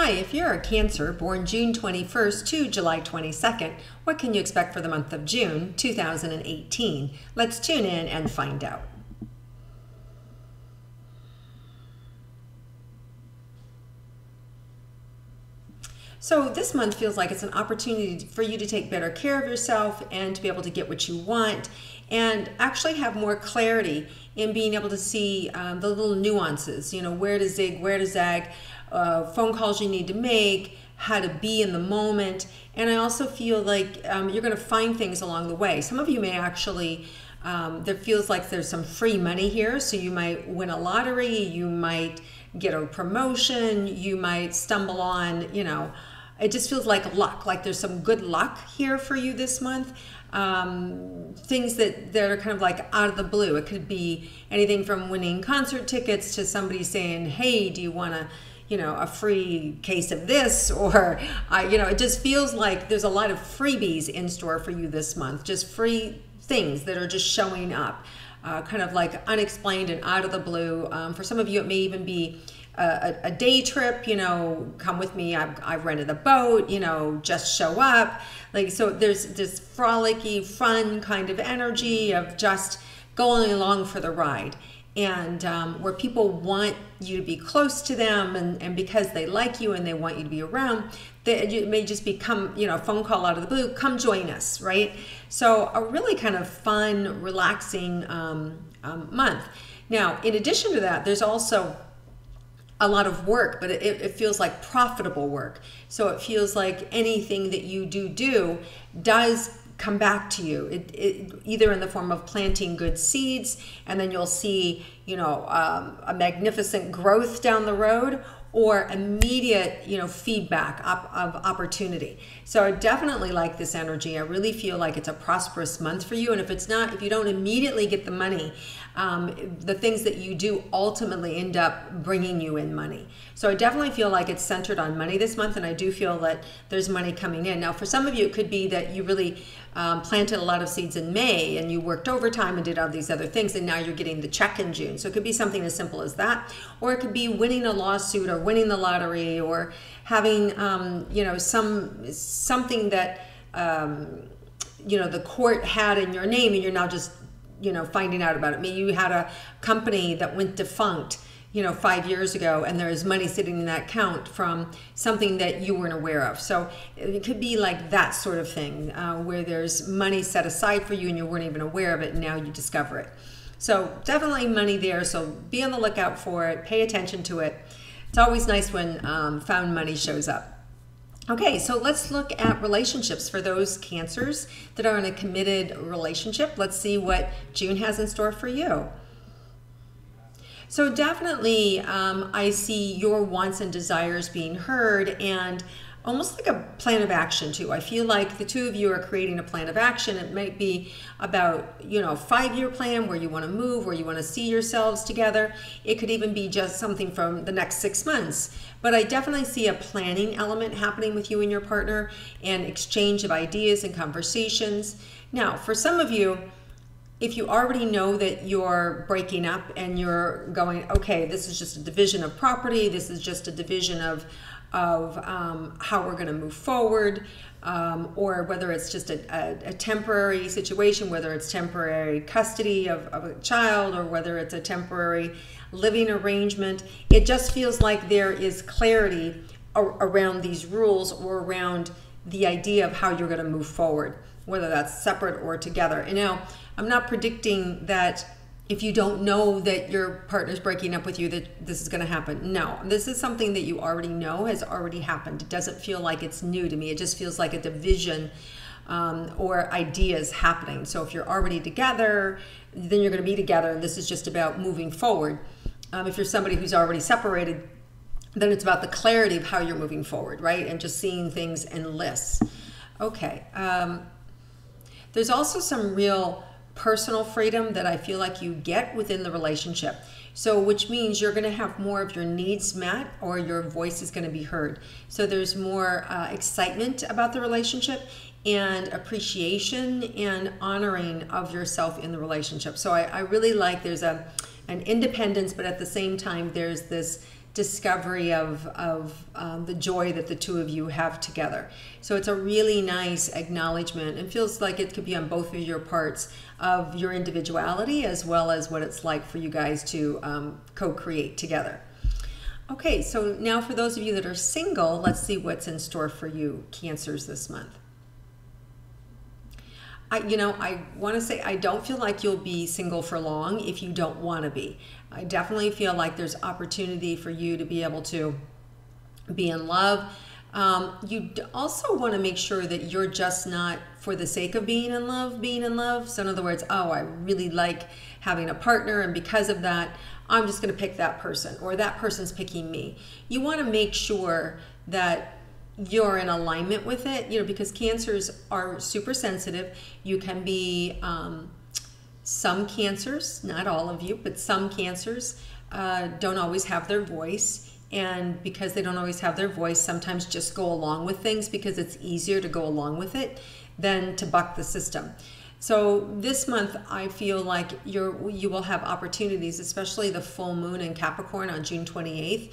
Hi, if you're a Cancer born June 21st to July 22nd, what can you expect for the month of June 2018? Let's tune in and find out. So this month feels like it's an opportunity for you to take better care of yourself and to be able to get what you want and actually have more clarity in being able to see the little nuances, where to zig, where to zag, phone calls you need to make, how to be in the moment. And I also feel like you're going to find things along the way. Some of you may actually, there feels like there's some free money here. So you might win a lottery, you might get a promotion, you might stumble on, it just feels like luck, like there's some good luck here for you this month. Things that are kind of like out of the blue. It could be anything from winning concert tickets to somebody saying, hey, do you want a free case of this? Or, it just feels like there's a lot of freebies in store for you this month, just free things that are just showing up, kind of like unexplained and out of the blue. For some of you, it may even be a day trip, come with me, I've rented a boat, just show up. So there's this frolicky, fun kind of energy of just going along for the ride. And where people want you to be close to them, and because they like you and they want you to be around, it may just become, a phone call out of the blue, come join us, right? So a really kind of fun, relaxing month. Now, in addition to that, there's also a lot of work, but it feels like profitable work. So it feels like anything that you do does come back to you, either in the form of planting good seeds, and then you'll see, a magnificent growth down the road, or immediate, feedback of opportunity. So I definitely like this energy. I really feel like it's a prosperous month for you. And if you don't immediately get the money, the things that you do ultimately end up bringing you in money. So I definitely feel like it's centered on money this month, and I do feel that there's money coming in. Now, for some of you, it could be that you really planted a lot of seeds in May and you worked overtime and did all these other things, and now you're getting the check in June. So it could be something as simple as that, or it could be winning a lawsuit or winning the lottery, or having something that the court had in your name and you're now just finding out about it. Maybe you had a company that went defunct 5 years ago, and there's money sitting in that account from something that you weren't aware of. So it could be like that sort of thing, where there's money set aside for you and you weren't even aware of it, and now you discover it. So definitely money there. So be on the lookout for it. Pay attention to it. It's always nice when found money shows up. Okay, so let's look at relationships for those Cancers that are in a committed relationship. Let's see what June has in store for you. So definitely, I see your wants and desires being heard, and almost like a plan of action too. I feel like the two of you are creating a plan of action. It might be about, a 5-year plan where you want to move, where you want to see yourselves together. It could even be just something from the next 6 months. But I definitely see a planning element happening with you and your partner, and exchange of ideas and conversations. Now, for some of you, if you already know that you're breaking up and you're going, okay, this is just a division of property, this is just a division of how we're going to move forward, or whether it's just a temporary situation, whether it's temporary custody of a child, or whether it's a temporary living arrangement, it just feels like there is clarity around these rules, or around the idea of how you're going to move forward, whether that's separate or together. And now, I'm not predicting that if you don't know that your partner's breaking up with you that this is going to happen. No, this is something that you already know has already happened. It doesn't feel like it's new to me. It just feels like a division or ideas happening. So if you're already together, then you're going to be together, and this is just about moving forward. If you're somebody who's already separated, then it's about the clarity of how you're moving forward, right? And just seeing things in lists. Okay. There's also some real personal freedom that I feel like you get within the relationship. So which means you're going to have more of your needs met, or your voice is going to be heard. So there's more excitement about the relationship, and appreciation and honoring of yourself in the relationship. So I really like there's an independence, but at the same time there's this discovery of the joy that the two of you have together. So it's a really nice acknowledgement, and feels like it could be on both of your parts of your individuality as well as what it's like for you guys to co-create together. Okay, so now for those of you that are single, let's see what's in store for you, Cancers, this month. I want to say I don't feel like you'll be single for long if you don't want to be. I definitely feel like there's opportunity for you to be able to be in love. You also want to make sure that you're just not for the sake of being in love. So in other words, oh, I really like having a partner, and because of that, I'm just going to pick that person, or that person's picking me. You want to make sure that you're in alignment with it, because Cancers are super sensitive. You can be, some Cancers, not all of you, but some Cancers don't always have their voice. And because they don't always have their voice, sometimes just go along with things because it's easier to go along with it than to buck the system. So this month, I feel like you will have opportunities, especially the full moon in Capricorn on June 28th,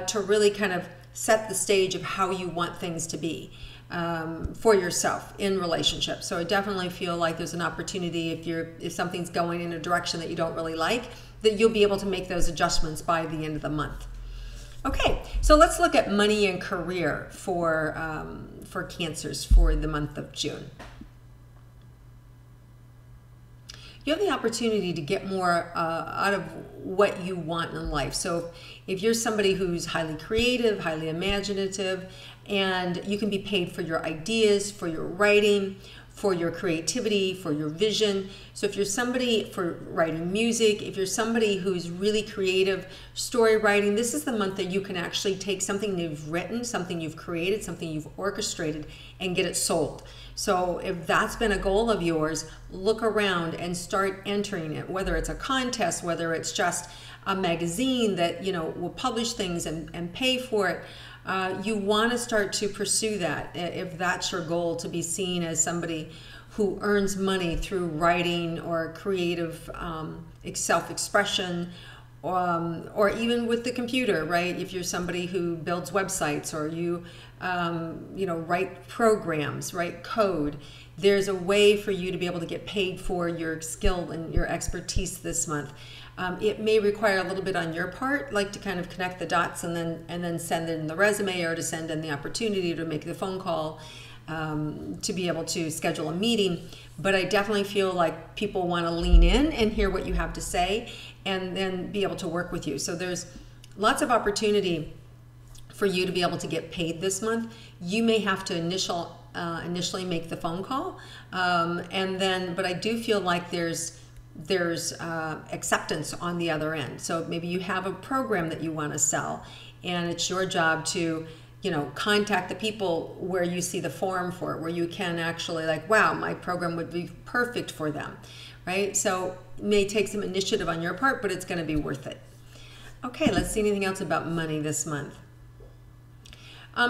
to really kind of set the stage of how you want things to be for yourself in relationships. So I definitely feel like there's an opportunity if something's going in a direction that you don't really like, that you'll be able to make those adjustments by the end of the month. Okay, so let's look at money and career for Cancers for the month of June. You have the opportunity to get more out of what you want in life. So if you're somebody who's highly creative, highly imaginative, and you can be paid for your ideas, for your writing, for your creativity, for your vision. So if you're somebody for writing music, if you're somebody who's really creative, story writing, this is the month that you can actually take something you've written, something you've created, something you've orchestrated, and get it sold. So if that's been a goal of yours, look around and start entering it, whether it's a contest, whether it's just a magazine that will publish things and pay for it. You want to start to pursue that if that's your goal, to be seen as somebody who earns money through writing or creative self-expression, or even with the computer, right? If you're somebody who builds websites, or you write programs, write code, there's a way for you to be able to get paid for your skill and your expertise this month. It may require a little bit on your part, like to kind of connect the dots and then send in the resume, or to send in the opportunity to make the phone call, to be able to schedule a meeting. But I definitely feel like people want to lean in and hear what you have to say, and then be able to work with you. So there's lots of opportunity for you to be able to get paid this month. You may have to initially make the phone call, but I do feel like there's acceptance on the other end. So maybe you have a program that you want to sell, and it's your job to contact the people where you see the forum for it, where you can actually wow, my program would be perfect for them, right? So it may take some initiative on your part, but it's going to be worth it. Okay, let's see anything else about money this month.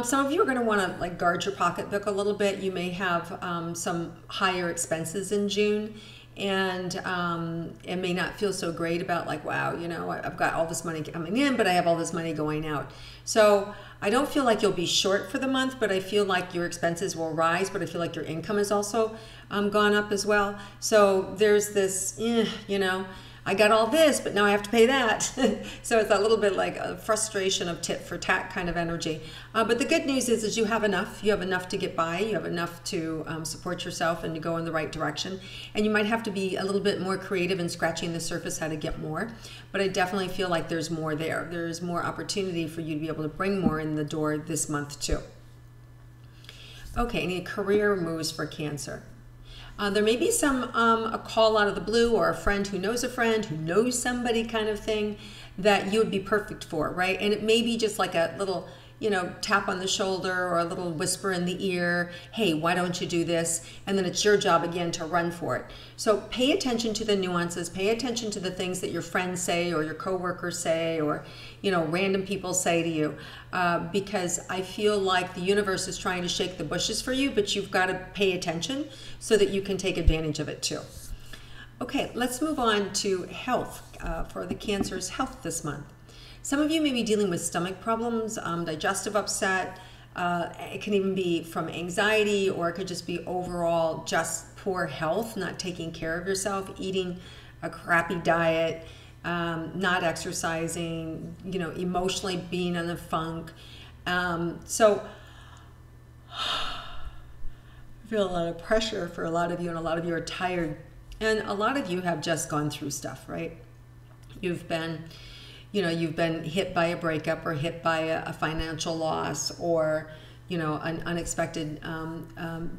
Some of you are going to want to guard your pocketbook a little bit. You may have some higher expenses in June, and it may not feel so great about wow, I've got all this money coming in, but I have all this money going out. So I don't feel like you'll be short for the month, but I feel like your expenses will rise, but I feel like your income has also gone up as well. So there's this, I got all this, but now I have to pay that. So it's a little bit like a frustration of tit for tat kind of energy. But the good news is you have enough. You have enough to get by. You have enough to support yourself and to go in the right direction. And you might have to be a little bit more creative in scratching the surface how to get more. But I definitely feel like there's more there. There's more opportunity for you to be able to bring more in the door this month too. Okay, any career moves for Cancer? There may be a call out of the blue, or a friend who knows somebody kind of thing that you would be perfect for, right? And it may be just like a little, tap on the shoulder, or a little whisper in the ear, hey, why don't you do this? And then it's your job again to run for it. So pay attention to the nuances, pay attention to the things that your friends say, or your coworkers say, or random people say to you, because I feel like the universe is trying to shake the bushes for you, but you've got to pay attention so that you can take advantage of it too. Okay, let's move on to health, for the Cancer's health this month. Some of you may be dealing with stomach problems, digestive upset. It can even be from anxiety, or it could just be overall just poor health, not taking care of yourself, eating a crappy diet, not exercising, emotionally being in the funk. So I feel a lot of pressure for a lot of you, and a lot of you are tired, and a lot of you have just gone through stuff, right? You've been hit by a breakup, or hit by a financial loss, or an unexpected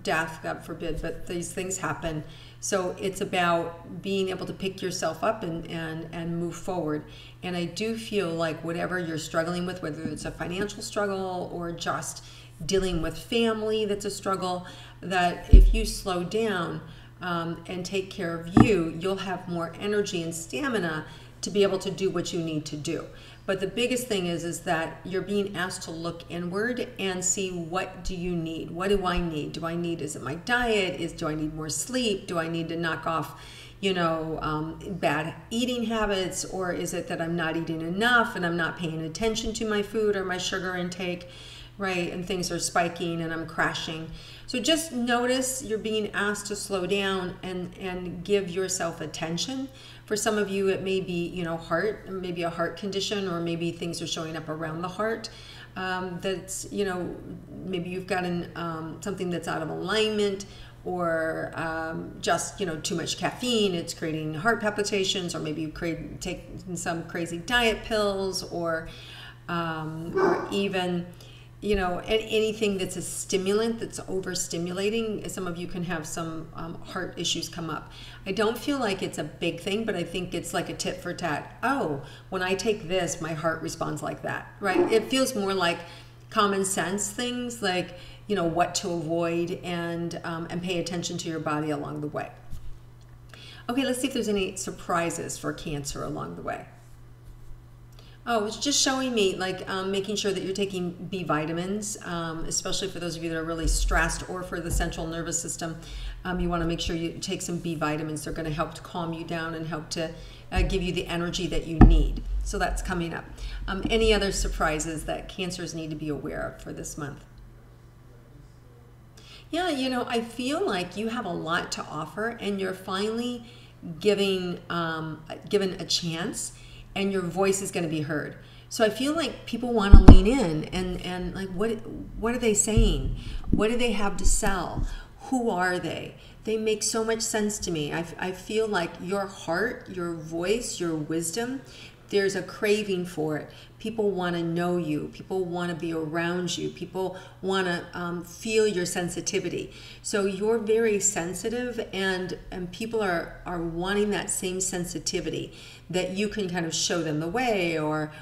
death, God forbid, but these things happen. So it's about being able to pick yourself up and move forward. And I do feel like whatever you're struggling with, whether it's a financial struggle or just dealing with family that's a struggle, that if you slow down and take care of you, you'll have more energy and stamina to be able to do what you need to do. But the biggest thing is that you're being asked to look inward and see, what do you need? What do I need? Is it my diet? Do I need more sleep? Do I need to knock off, bad eating habits? Or is it that I'm not eating enough and I'm not paying attention to my food or my sugar intake, right? And things are spiking and I'm crashing. So just notice you're being asked to slow down and give yourself attention. For some of you, it may be, heart, maybe a heart condition, or maybe things are showing up around the heart. That's, maybe you've gotten something that's out of alignment, or just, too much caffeine. It's creating heart palpitations, or maybe you take some crazy diet pills, or even, anything that's a stimulant that's overstimulating. Some of you can have some heart issues come up. I don't feel like it's a big thing, but I think it's like a tit for tat. Oh, when I take this, my heart responds like that, right? It feels more like common sense things, like, what to avoid, and pay attention to your body along the way. Okay, let's see if there's any surprises for Cancer along the way. Oh, it's just showing me like making sure that you're taking B vitamins, especially for those of you that are really stressed, or for the central nervous system. You want to make sure you take some B vitamins. They're going to help to calm you down and help to give you the energy that you need. So that's coming up. Any other surprises that Cancers need to be aware of for this month? Yeah, I feel like you have a lot to offer, and you're finally given a chance, and your voice is going to be heard. So I feel like people want to lean in and like, what are they saying? What do they have to sell? Who are they? They make so much sense to me. I feel like your heart, your voice, your wisdom, there's a craving for it. People want to know you. People want to be around you. People want to feel your sensitivity. So you're very sensitive, and people are wanting that same sensitivity, that you can kind of show them the way, or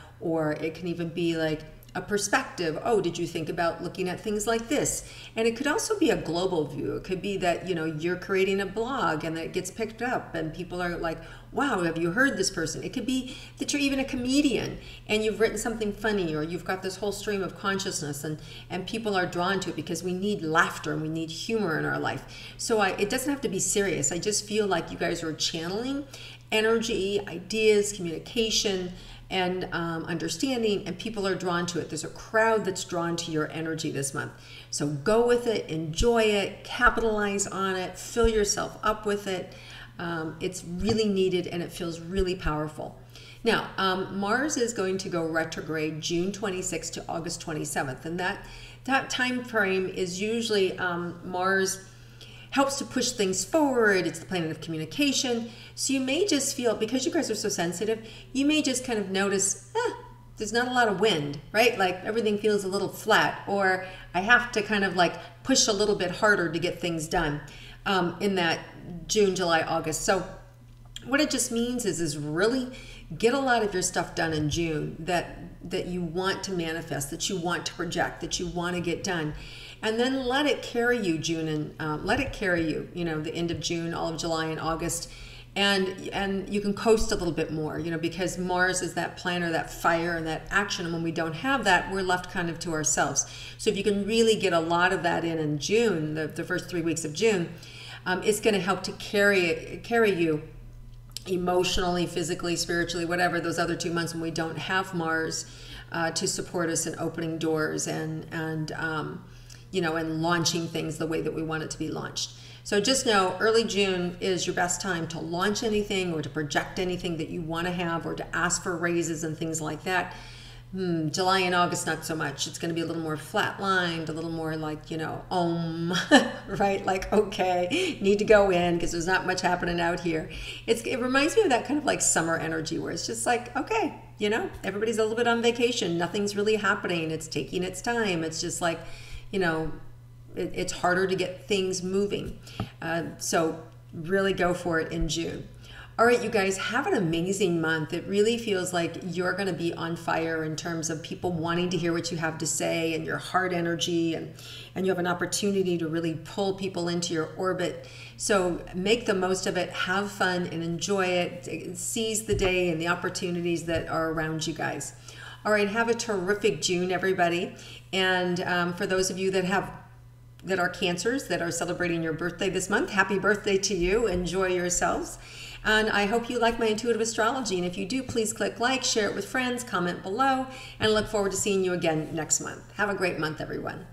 it can even be like a perspective. Oh, did you think about looking at things like this? And it could also be a global view. It could be that, you're creating a blog and that gets picked up and people are like, wow, have you heard this person? It could be that you're even a comedian and you've written something funny, or you've got this whole stream of consciousness, and people are drawn to it because we need laughter and we need humor in our life. So it doesn't have to be serious. I just feel like you guys are channeling energy, ideas, communication, and understanding, and people are drawn to it. There's a crowd that's drawn to your energy this month. So go with it, enjoy it, capitalize on it, fill yourself up with it. It's really needed, and it feels really powerful. Now, Mars is going to go retrograde June 26th to August 27th, and that time frame is usually Mars helps to push things forward. It's the planet of communication. So you may just feel, because you guys are so sensitive, you may just kind of notice, there's not a lot of wind, right? Like everything feels a little flat, or I have to kind of like push a little bit harder to get things done in that June, July, August. So what it just means is really get a lot of your stuff done in June that you want to manifest, that you want to project, that you want to get done. And then let it carry you June, and let it carry you, the end of June, all of July and August. And you can coast a little bit more, because Mars is that planner, that fire, and that action. And when we don't have that, we're left kind of to ourselves. So if you can really get a lot of that in June, the first 3 weeks of June, it's going to help to carry you emotionally, physically, spiritually, whatever, those other 2 months when we don't have Mars to support us in opening doors and launching things the way that we want it to be launched. So just know early June is your best time to launch anything or to project anything that you want to have or to ask for raises and things like that. July and August, not so much. It's going to be a little more flatlined, a little more like, right? Like, okay, need to go in because there's not much happening out here. It reminds me of that kind of like summer energy where it's just like, okay, everybody's a little bit on vacation. Nothing's really happening. It's taking its time. It's just like, it's harder to get things moving. So really go for it in June. All right, you guys, have an amazing month. It really feels like you're going to be on fire in terms of people wanting to hear what you have to say and your heart energy, and you have an opportunity to really pull people into your orbit. So make the most of it, have fun and enjoy it. Seize the day and the opportunities that are around you guys. All right, have a terrific June, everybody. And for those of you that are Cancers that are celebrating your birthday this month, happy birthday to you. Enjoy yourselves. And I hope you like my intuitive astrology. And if you do, please click like, share it with friends, comment below, and I look forward to seeing you again next month. Have a great month, everyone.